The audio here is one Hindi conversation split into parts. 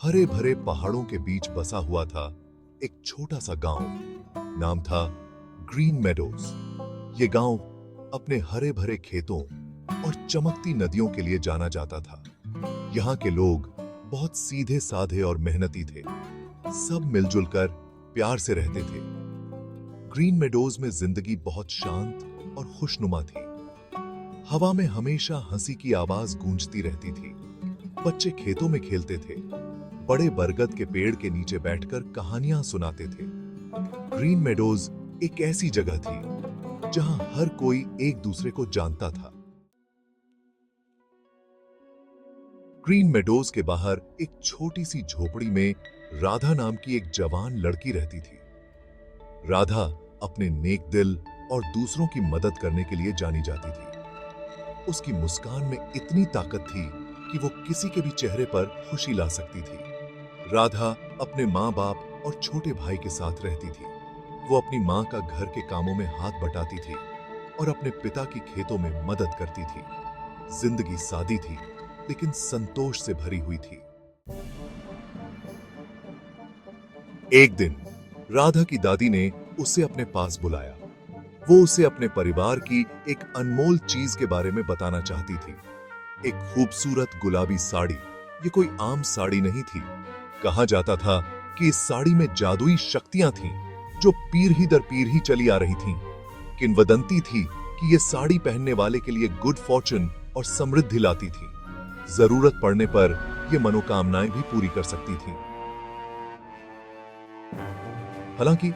हरे भरे पहाड़ों के बीच बसा हुआ था एक छोटा सा गांव। नाम था ग्रीन मेडोज। ये गांव अपने हरे भरे खेतों और चमकती नदियों के लिए जाना जाता था। यहाँ के लोग बहुत सीधे साधे और मेहनती थे। सब मिलजुल कर प्यार से रहते थे। ग्रीन मेडोज में जिंदगी बहुत शांत और खुशनुमा थी। हवा में हमेशा हंसी की आवाज गूंजती रहती थी। बच्चे खेतों में खेलते थे, बड़े बरगद के पेड़ के नीचे बैठकर कहानियां सुनाते थे। ग्रीन मेडोज एक ऐसी जगह थी जहां हर कोई एक दूसरे को जानता था। ग्रीन मेडोज के बाहर एक छोटी सी झोपड़ी में राधा नाम की एक जवान लड़की रहती थी। राधा अपने नेक दिल और दूसरों की मदद करने के लिए जानी जाती थी। उसकी मुस्कान में इतनी ताकत थी कि वो किसी के भी चेहरे पर खुशी ला सकती थी। राधा अपने माँ बाप और छोटे भाई के साथ रहती थी। वो अपनी माँ का घर के कामों में हाथ बटाती थी और अपने पिता की खेतों में मदद करती थी। जिंदगी सादी थी लेकिन संतोष से भरी हुई थी। एक दिन राधा की दादी ने उसे अपने पास बुलाया। वो उसे अपने परिवार की एक अनमोल चीज के बारे में बताना चाहती थी। एक खूबसूरत गुलाबी साड़ी। ये कोई आम साड़ी नहीं थी। कहा जाता था कि इस साड़ी में जादुई शक्तियां थीं जो पीढ़ी दर पीढ़ी चली आ रही थीं। किंवदंती थी कि यह साड़ी पहनने वाले के लिए गुड फॉर्चून और समृद्धि लाती थी। जरूरत पड़ने पर यह मनोकामनाएं भी पूरी कर सकती थी। हालांकि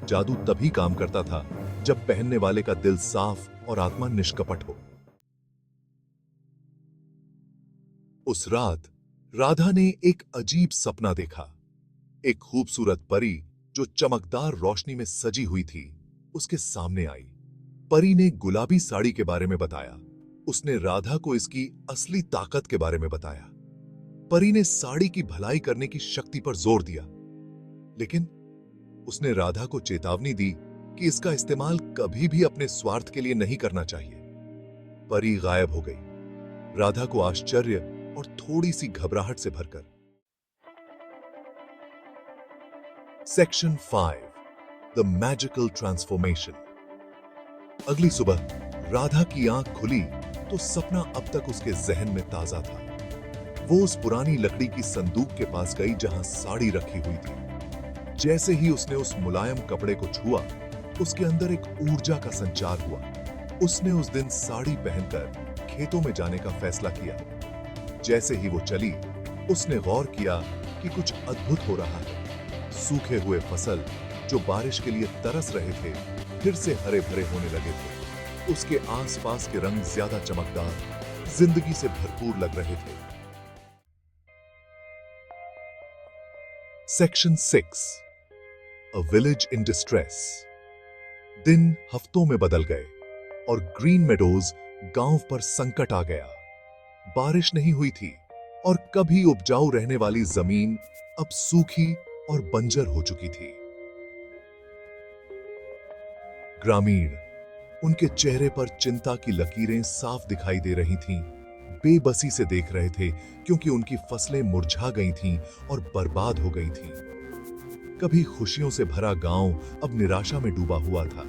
जादू तभी काम करता था जब पहनने वाले का दिल साफ और आत्मा निष्कपट हो। उस रात राधा ने एक अजीब सपना देखा। एक खूबसूरत परी जो चमकदार रोशनी में सजी हुई थी उसके सामने आई। परी ने गुलाबी साड़ी के बारे में बताया। उसने राधा को इसकी असली ताकत के बारे में बताया। परी ने साड़ी की भलाई करने की शक्ति पर जोर दिया, लेकिन उसने राधा को चेतावनी दी कि इसका इस्तेमाल कभी भी अपने स्वार्थ के लिए नहीं करना चाहिए। परी गायब हो गई, राधा को आश्चर्य और थोड़ी सी घबराहट से भरकर। Section 5, the magical transformation. अगली सुबह राधा की आंख खुली तो सपना अब तक उसके जहन में ताजा था। वो उस पुरानी लकड़ी की संदूक के पास गई जहां साड़ी रखी हुई थी। जैसे ही उसने उस मुलायम कपड़े को छुआ, उसके अंदर एक ऊर्जा का संचार हुआ। उसने उस दिन साड़ी पहनकर खेतों में जाने का फैसला किया। जैसे ही वो चली, उसने गौर किया कि कुछ अद्भुत हो रहा है। सूखे हुए फसल जो बारिश के लिए तरस रहे थे, फिर से हरे भरे होने लगे थे। उसके आसपास के रंग ज्यादा चमकदार, जिंदगी से भरपूर लग रहे थे। Section 6, A village in distress। दिन हफ्तों में बदल गए और ग्रीन मेडोज गांव पर संकट आ गया। बारिश नहीं हुई थी और कभी उपजाऊ रहने वाली जमीन अब सूखी और बंजर हो चुकी थी। ग्रामीण, उनके चेहरे पर चिंता की लकीरें साफ दिखाई दे रही थीं। बेबसी से देख रहे थे क्योंकि उनकी फसलें मुरझा गई थीं और बर्बाद हो गई थीं। कभी खुशियों से भरा गांव अब निराशा में डूबा हुआ था।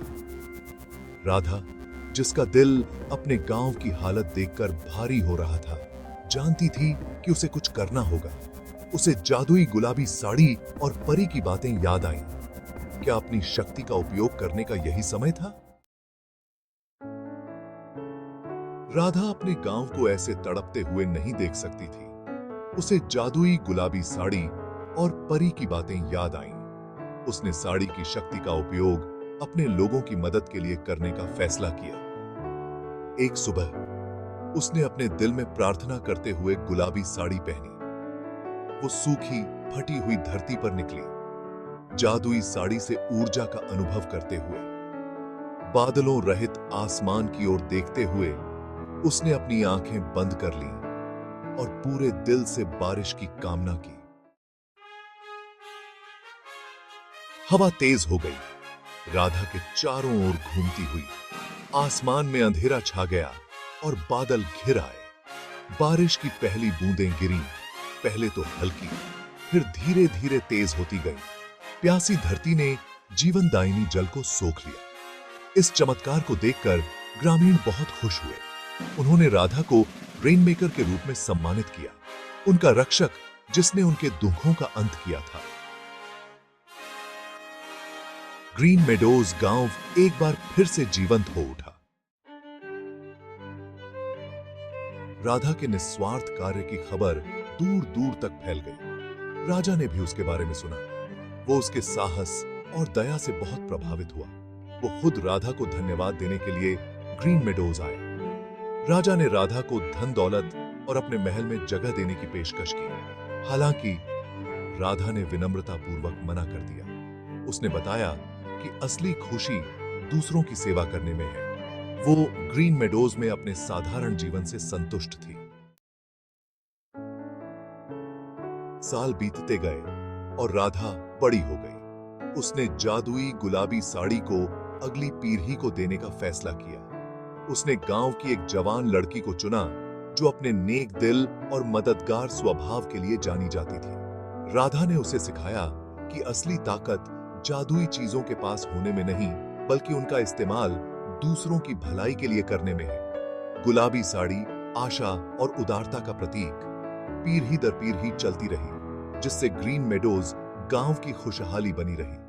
राधा, जिसका दिल अपने गांव की हालत देखकर भारी हो रहा था, जानती थी कि उसे कुछ करना होगा। उसे जादुई गुलाबी साड़ी और परी की बातें याद आईं। क्या अपनी शक्ति का उपयोग करने का यही समय था? राधा अपने गांव को ऐसे तड़पते हुए नहीं देख सकती थी। उसे जादुई गुलाबी साड़ी और परी की बातें याद आईं। उसने साड़ी की शक्ति का उपयोग अपने लोगों की मदद के लिए करने का फैसला किया। एक सुबह उसने अपने दिल में प्रार्थना करते हुए गुलाबी साड़ी पहनी। वो सूखी, फटी हुई धरती पर निकली, जादुई साड़ी से ऊर्जा का अनुभव करते हुए। बादलों रहित आसमान की ओर देखते हुए उसने अपनी आंखें बंद कर लीं और पूरे दिल से बारिश की कामना की। हवा तेज हो गई, राधा के चारों ओर घूमती हुई। आसमान में अंधेरा छा गया और बादल घिर आए। बारिश की पहली बूंदें गिरीं, पहले तो हल्की, फिर धीरे धीरे तेज होती गईं। प्यासी धरती ने जीवनदायिनी जल को सोख लिया। इस चमत्कार को देखकर ग्रामीण बहुत खुश हुए। उन्होंने राधा को रेनमेकर के रूप में सम्मानित किया, उनका रक्षक जिसने उनके दुखों का अंत किया था। ग्रीन मेडोज गांव एक बार फिर से जीवंत हो उठा। राधा के निस्वार्थ कार्य की खबर दूर दूर तक फैल गई। राजा ने भी उसके बारे में सुना। वो उसके साहस और दया से बहुत प्रभावित हुआ। वो खुद राधा को धन्यवाद देने के लिए ग्रीन मेडोज आए। राजा ने राधा को धन दौलत और अपने महल में जगह देने की पेशकश की। हालांकि राधा ने विनम्रता पूर्वक मना कर दिया। उसने बताया कि असली खुशी दूसरों की सेवा करने में है। वो ग्रीन मेडोज में अपने साधारण जीवन से संतुष्ट थी। साल बीतते गए और राधा बड़ी हो गई। उसने जादुई गुलाबी साड़ी को अगली पीढ़ी को देने का फैसला किया। उसने गांव की एक जवान लड़की को चुना जो अपने नेक दिल और मददगार स्वभाव के लिए जानी जाती थी। राधा ने उसे सिखाया कि असली ताकत जादुई चीजों के पास होने में नहीं, बल्कि उनका इस्तेमाल दूसरों की भलाई के लिए करने में है। गुलाबी साड़ी आशा और उदारता का प्रतीक पीढ़ी दर पीढ़ी चलती रही, जिससे ग्रीन मेडोज गांव की खुशहाली बनी रही।